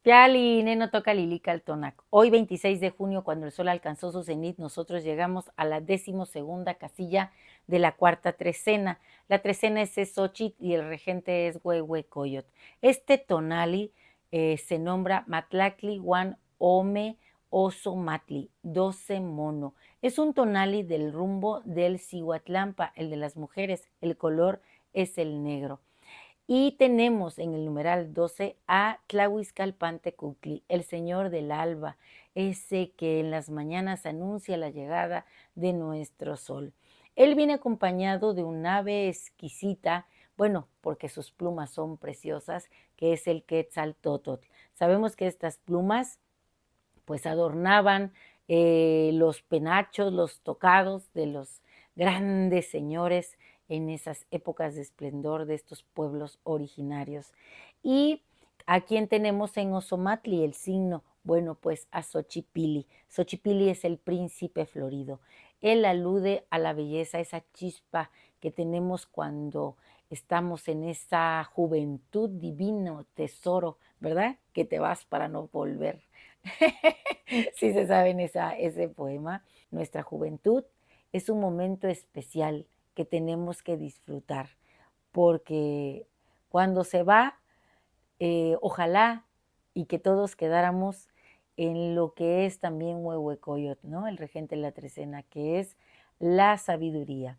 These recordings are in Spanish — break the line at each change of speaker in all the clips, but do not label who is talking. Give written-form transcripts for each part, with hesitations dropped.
Piali, neno toca Lilica al Tonac. Hoy, 26 de junio, cuando el sol alcanzó su cenit, nosotros llegamos a la 12ª casilla de la cuarta trecena. La trecena es Xochitl y el regente es Huehuecoyot. Este tonali se nombra Matlacli Juan Ome Oso Matli, 12 mono. Es un tonali del rumbo del Cihuatlampa, el de las mujeres. El color es el negro. Y tenemos en el numeral 12 a Tlahuizcalpantecutli, el señor del alba, ese que en las mañanas anuncia la llegada de nuestro sol. Él viene acompañado de un ave exquisita, bueno, porque sus plumas son preciosas, que es el Quetzaltótotl. Sabemos que estas plumas pues adornaban los penachos, los tocados de los grandes señores en esas épocas de esplendor de estos pueblos originarios. ¿Y a quién tenemos en Ozomatli el signo? Bueno, pues a Xochipilli. Xochipilli es el príncipe florido. Él alude a la belleza, esa chispa que tenemos cuando estamos en esa juventud divino, tesoro, ¿verdad? Que te vas para no volver. Sí se saben ese poema. Nuestra juventud es un momento especial que tenemos que disfrutar, porque cuando se va, ojalá y que todos quedáramos en lo que es también Huehuecoyot, ¿no? El regente de la trecena, que es la sabiduría.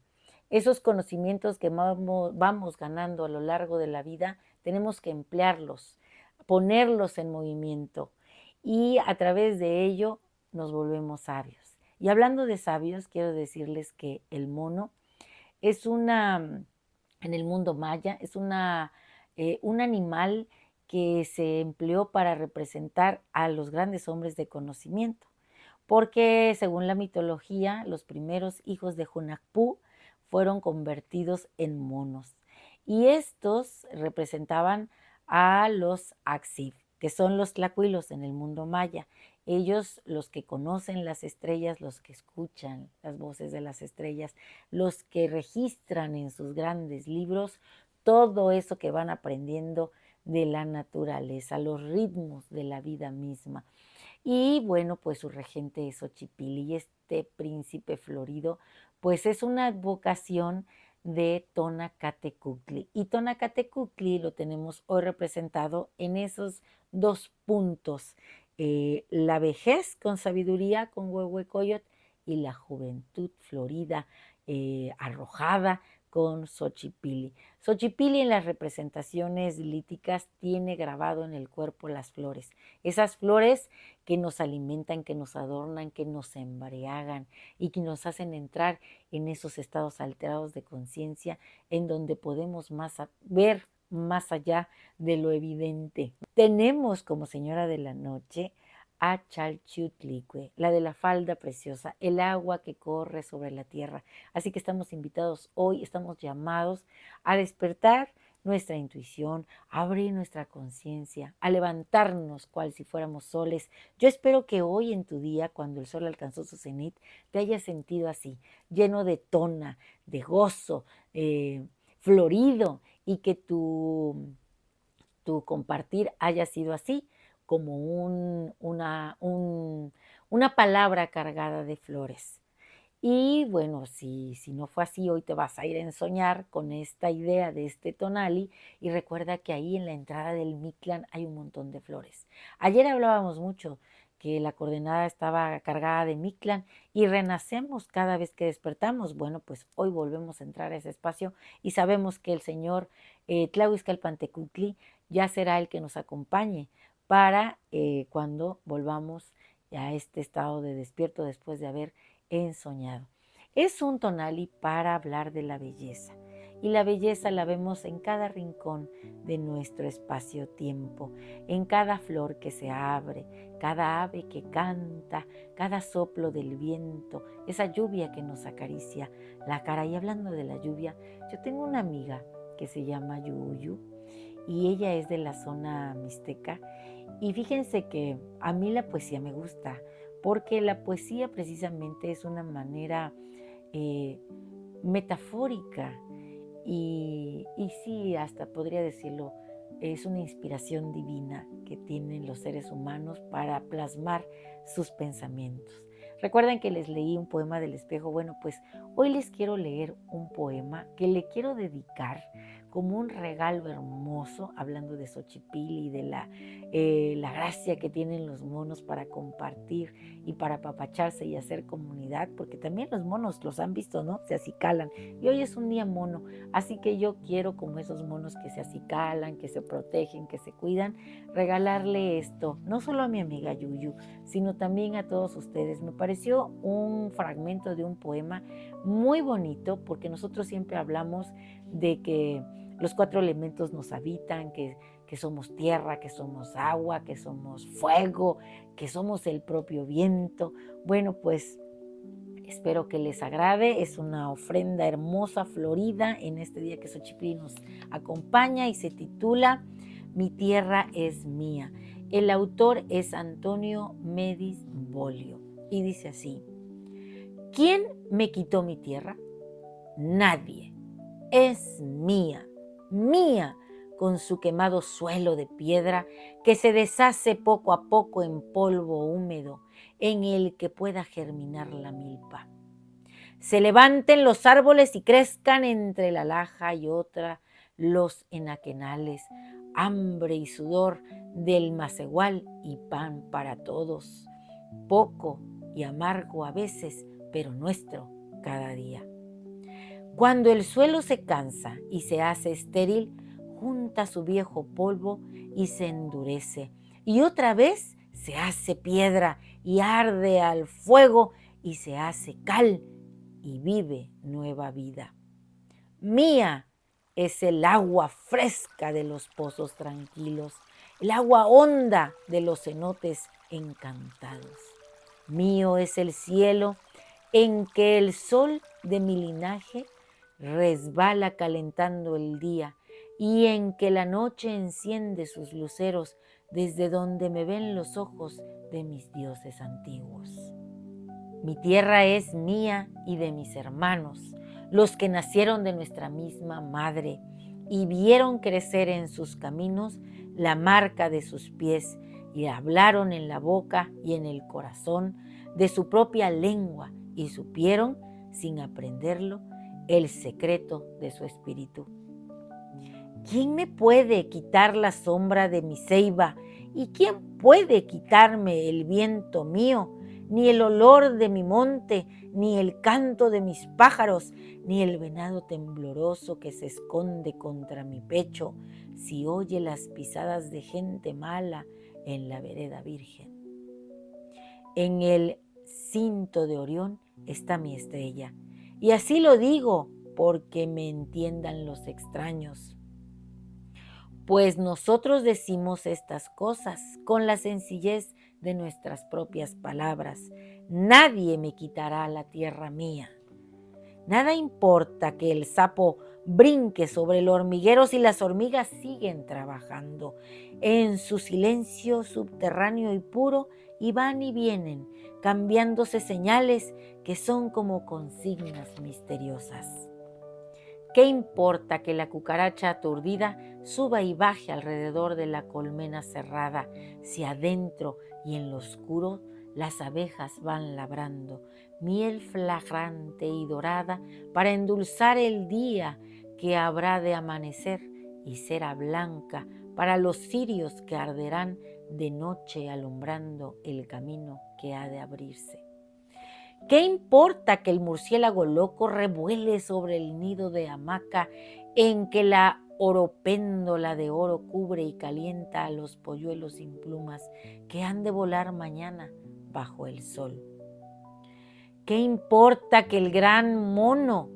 Esos conocimientos que vamos ganando a lo largo de la vida, tenemos que emplearlos, ponerlos en movimiento y a través de ello nos volvemos sabios. Y hablando de sabios, quiero decirles que el mono es en el mundo maya, es un animal que se empleó para representar a los grandes hombres de conocimiento, porque según la mitología, los primeros hijos de Hunahpu fueron convertidos en monos. Y estos representaban a los Axif, que son los tlacuilos en el mundo maya. Ellos, los que conocen las estrellas, los que escuchan las voces de las estrellas, los que registran en sus grandes libros todo eso que van aprendiendo de la naturaleza, los ritmos de la vida misma. Y bueno, pues su regente es Xochipilli y este príncipe florido, pues es una advocación de Tonacatecutli. Y Tonacatecutli lo tenemos hoy representado en esos dos puntos, la vejez con sabiduría, con Huehuecoyot, y la juventud florida, arrojada con Xochipilli. Xochipilli en las representaciones líticas tiene grabado en el cuerpo las flores, esas flores que nos alimentan, que nos adornan, que nos embriagan y que nos hacen entrar en esos estados alterados de conciencia en donde podemos ver más allá de lo evidente. Tenemos como señora de la noche a Chalchiutlicue, la de la falda preciosa, el agua que corre sobre la tierra. Así que estamos invitados hoy, estamos llamados a despertar nuestra intuición, a abrir nuestra conciencia, a levantarnos cual si fuéramos soles. Yo espero que hoy en tu día, cuando el sol alcanzó su cenit, te hayas sentido así, lleno de tona, de gozo, florido, y que tu compartir haya sido así, como una palabra cargada de flores. Y bueno, si no fue así, hoy te vas a ir a ensoñar con esta idea de este tonali y recuerda que ahí en la entrada del Mictlán hay un montón de flores. Ayer hablábamos mucho que la coordenada estaba cargada de Mictlán y renacemos cada vez que despertamos. Bueno, pues hoy volvemos a entrar a ese espacio y sabemos que el señor Tlahuizcalpantecutli ya será el que nos acompañe para cuando volvamos a este estado de despierto después de haber ensoñado. Es un tonali para hablar de la belleza. Y la belleza la vemos en cada rincón de nuestro espacio-tiempo, en cada flor que se abre, cada ave que canta, cada soplo del viento, esa lluvia que nos acaricia la cara. Y hablando de la lluvia, yo tengo una amiga que se llama Yuyu y ella es de la zona mixteca. Y fíjense que a mí la poesía me gusta, porque la poesía precisamente es una manera eh, metafórica y sí, hasta podría decirlo, es una inspiración divina que tienen los seres humanos para plasmar sus pensamientos. Recuerden que les leí un poema del espejo. Bueno, pues hoy les quiero leer un poema que le quiero dedicar como un regalo hermoso, hablando de Xochipilli y de la gracia que tienen los monos para compartir y para apapacharse y hacer comunidad, porque también los monos los han visto, ¿no? Se acicalan. Y hoy es un día mono, así que yo quiero, como esos monos que se acicalan, que se protegen, que se cuidan, regalarle esto, no solo a mi amiga Yuyu, sino también a todos ustedes. Me pareció un fragmento de un poema muy bonito, porque nosotros siempre hablamos de que los 4 elementos nos habitan, que somos tierra, que somos agua, que somos fuego, que somos el propio viento. Bueno, pues espero que les agrade. Es una ofrenda hermosa, florida, en este día que Xochipilli nos acompaña y se titula Mi tierra es mía. El autor es Antonio Medis Bolio y dice así: ¿Quién me quitó mi tierra? Nadie. Es mía, mía, con su quemado suelo de piedra que se deshace poco a poco en polvo húmedo en el que pueda germinar la milpa. Se levanten los árboles y crezcan entre la laja y otra los enaquenales, hambre y sudor del macehual y pan para todos, poco y amargo a veces, pero nuestro cada día. Cuando el suelo se cansa y se hace estéril, junta su viejo polvo y se endurece, y otra vez se hace piedra y arde al fuego y se hace cal y vive nueva vida. Mía es el agua fresca de los pozos tranquilos, el agua honda de los cenotes encantados. Mío es el cielo en que el sol de mi linaje resbala calentando el día y en que la noche enciende sus luceros desde donde me ven los ojos de mis dioses antiguos. Mi tierra es mía y de mis hermanos, los que nacieron de nuestra misma madre y vieron crecer en sus caminos la marca de sus pies y hablaron en la boca y en el corazón de su propia lengua y supieron, sin aprenderlo, el secreto de su espíritu. ¿Quién me puede quitar la sombra de mi ceiba? ¿Y quién puede quitarme el viento mío? Ni el olor de mi monte, ni el canto de mis pájaros, ni el venado tembloroso que se esconde contra mi pecho si oye las pisadas de gente mala en la vereda virgen. En el cinto de Orión está mi estrella, y así lo digo porque me entiendan los extraños. Pues nosotros decimos estas cosas con la sencillez de nuestras propias palabras. Nadie me quitará la tierra mía. Nada importa que el sapo brinque sobre el hormiguero si las hormigas siguen trabajando en su silencio subterráneo y puro, y van y vienen, cambiándose señales que son como consignas misteriosas. ¿Qué importa que la cucaracha aturdida suba y baje alrededor de la colmena cerrada, si adentro y en lo oscuro las abejas van labrando miel flagrante y dorada para endulzar el día que habrá de amanecer y cera blanca para los cirios que arderán de noche alumbrando el camino que ha de abrirse? ¿Qué importa que el murciélago loco revuele sobre el nido de hamaca en que la oropéndola de oro cubre y calienta a los polluelos sin plumas que han de volar mañana bajo el sol? ¿Qué importa que el gran mono,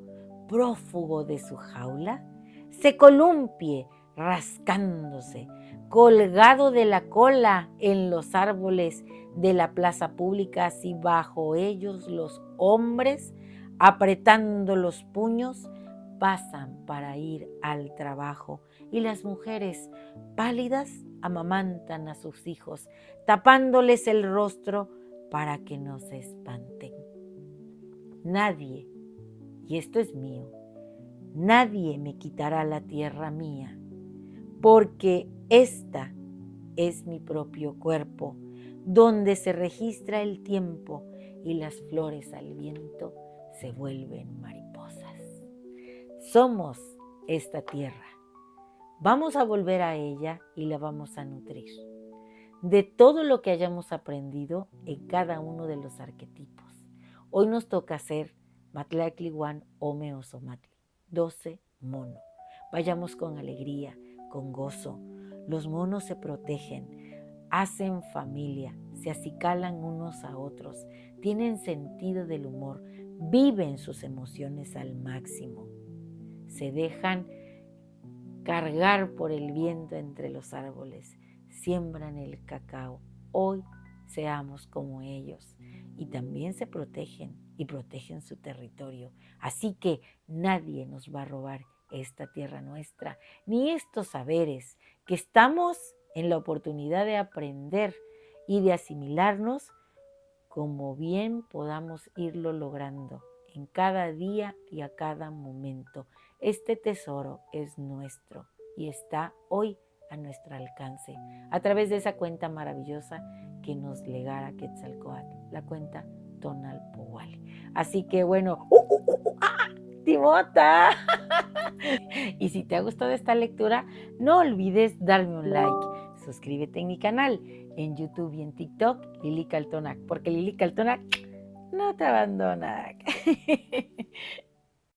prófugo de su jaula, se columpie rascándose, colgado de la cola en los árboles de la plaza pública, si bajo ellos los hombres, apretando los puños, pasan para ir al trabajo y las mujeres pálidas amamantan a sus hijos, tapándoles el rostro para que no se espanten? Nadie, y esto es mío, nadie me quitará la tierra mía, porque Esta es mi propio cuerpo, donde se registra el tiempo y las flores al viento se vuelven mariposas. Somos esta tierra. Vamos a volver a ella y la vamos a nutrir de todo lo que hayamos aprendido en cada uno de los arquetipos. Hoy nos toca hacer Matlactlihuan Ome Osomatli, 12 mono. Vayamos con alegría, con gozo. Los monos se protegen, hacen familia, se acicalan unos a otros, tienen sentido del humor, viven sus emociones al máximo. Se dejan cargar por el viento entre los árboles, siembran el cacao. Hoy seamos como ellos y también se protegen y protegen su territorio. Así que nadie nos va a robar esta tierra nuestra, ni estos saberes que estamos en la oportunidad de aprender y de asimilarnos como bien podamos irlo logrando en cada día y a cada momento. Este tesoro es nuestro y está hoy a nuestro alcance a través de esa cuenta maravillosa que nos legara Quetzalcóatl, la cuenta Tonalpohualli. Así que bueno, Timota. Y si te ha gustado esta lectura, no olvides darme un like. Suscríbete en mi canal, en YouTube y en TikTok, Lili Caltonac, porque Lili Caltonac no te abandona.